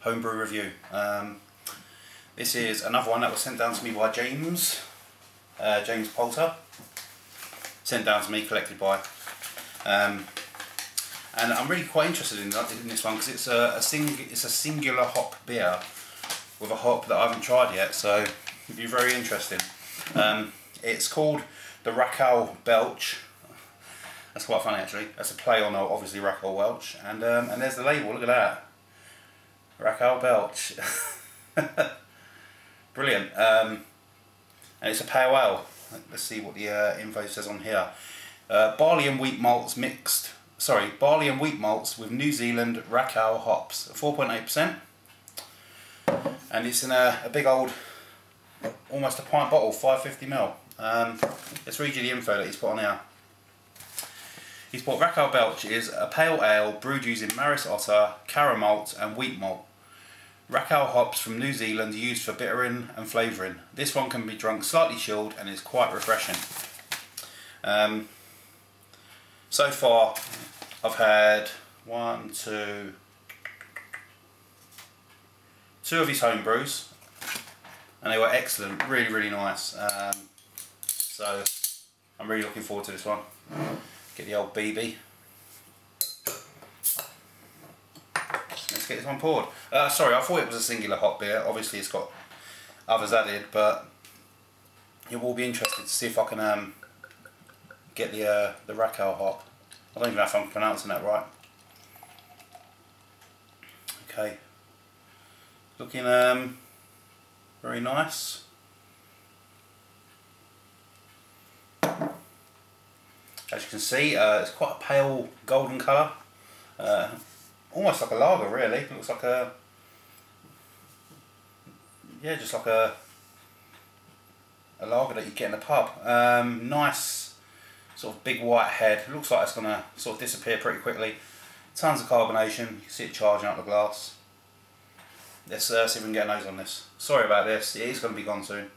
homebrew review. This is another one that was sent down to me by James Poulter. Sent down to me, collected by. And I'm really quite interested in this one because it's a singular hop beer with a hop that I haven't tried yet, so it'll be very interesting. It's called the Rakau Belch. That's quite funny actually. That's a play on obviously Rakau Belch, and there's the label. Look at that, Rakau Belch. Brilliant. And it's a pale ale. Let's see what the info says on here. Barley and wheat malts barley and wheat malts with New Zealand Rakau hops, 4.8%, and it's in a big old, almost a pint bottle, 550ml. Let's read you the info that he's put on here. He's put Rakau Belch is a pale ale brewed using Maris Otter, Cara malt and wheat malt. Rakau hops from New Zealand are used for bittering and flavouring. This one can be drunk slightly chilled and is quite refreshing. So far I've had two of his home brews, and they were excellent, really nice. So I'm really looking forward to this one. Get the old BB. Let's get this one poured. Sorry, I thought it was a singular hop beer. Obviously it's got others added, but you will be interested to see if I can get the Rakau hop. I don't even know if I'm pronouncing that right. Okay, looking very nice. As you can see, it's quite a pale golden colour, almost like a lager really. It looks like just like a lager that you get in a pub. Nice sort of big white head. It looks like it's going to sort of disappear pretty quickly. Tons of carbonation. You can see it charging up the glass. Let's see if we can get a nose on this. Sorry about this. It is going to be gone soon.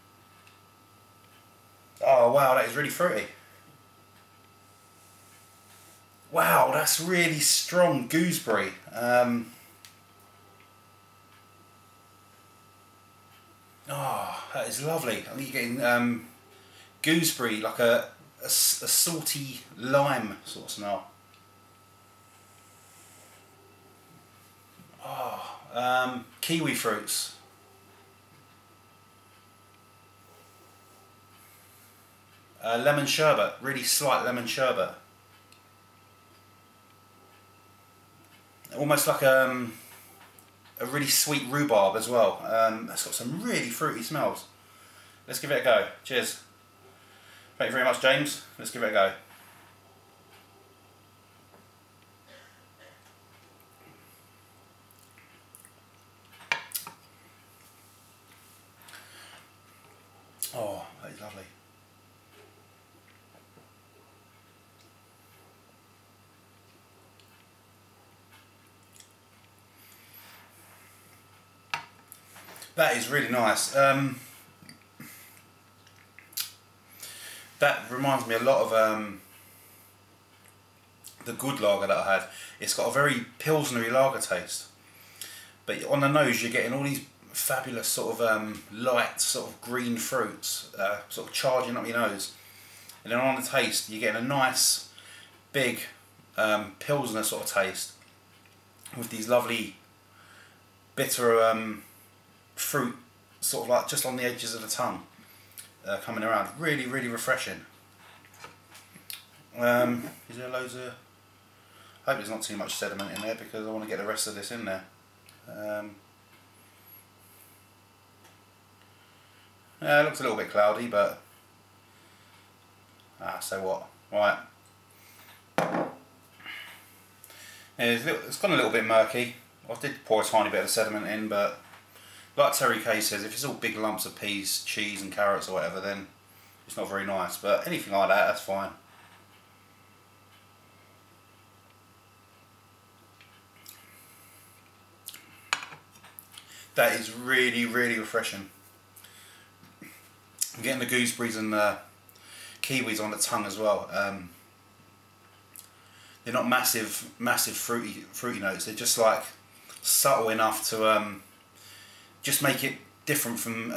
Oh wow, that is really fruity. Wow, that's really strong gooseberry. Oh, that is lovely. I think you're getting gooseberry, like a salty lime sort of smell. Oh, kiwi fruits. Lemon sherbet, really slight lemon sherbet. Almost like a really sweet rhubarb as well. That's got some really fruity smells. Let's give it a go. Cheers. Thank you very much, James. Let's give it a go. Oh, that is lovely. That is really nice. That reminds me a lot of the good lager that I had. It's got a very pilsnery lager taste, but on the nose you're getting all these fabulous sort of light sort of green fruits sort of charging up your nose, and then on the taste you're getting a nice big pilsner sort of taste with these lovely bitter fruit sort of like just on the edges of the tongue coming around. Really refreshing. Is there loads of... I hope there's not too much sediment in there because I want to get the rest of this in there. It looks a little bit cloudy, but so what? Right. It's gone a little bit murky. I did pour a tiny bit of sediment in, but like Terry Kay says, if it's all big lumps of peas, cheese and carrots or whatever, then it's not very nice. But anything like that, that's fine. That is really refreshing. I'm getting the gooseberries and the kiwis on the tongue as well. They're not massive fruity notes. They're just like subtle enough to just make it different from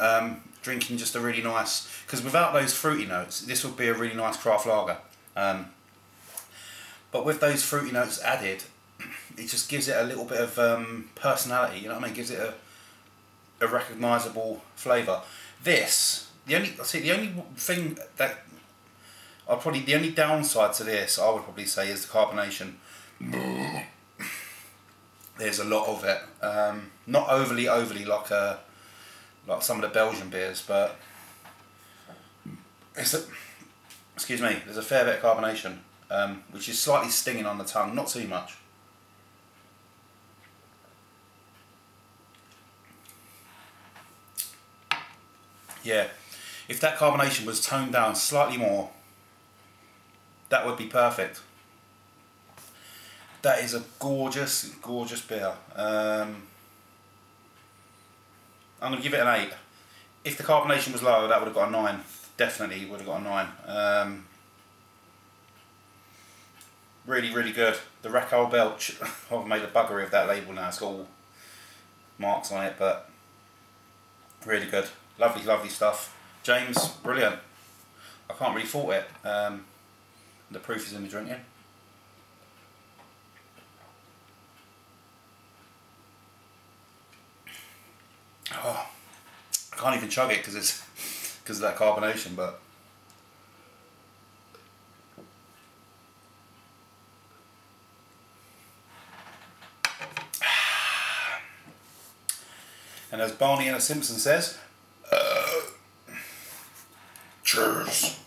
drinking just a really nice, because without those fruity notes this would be a really nice craft lager, but with those fruity notes added it just gives it a little bit of personality, you know what I mean, gives it a recognisable flavour. This, the only thing that the only downside to this I would probably say is the carbonation. There's a lot of it, not overly like some of the Belgian beers, but excuse me, there's a fair bit of carbonation, which is slightly stinging on the tongue, not too much. Yeah, if that carbonation was toned down slightly more, that would be perfect. That is a gorgeous, gorgeous beer. I'm going to give it an 8. If the carbonation was lower, that would have got a 9. Definitely would have got a 9. Really, really good. The Rakau Belch, I've made a buggery of that label now. It's got all marks on it, but really good. Lovely, lovely stuff. James, brilliant. I can't really fault it. The proof is in the drinking. Oh, I can't even chug it because of that carbonation, but and as Barney and a Simpson says, cheers.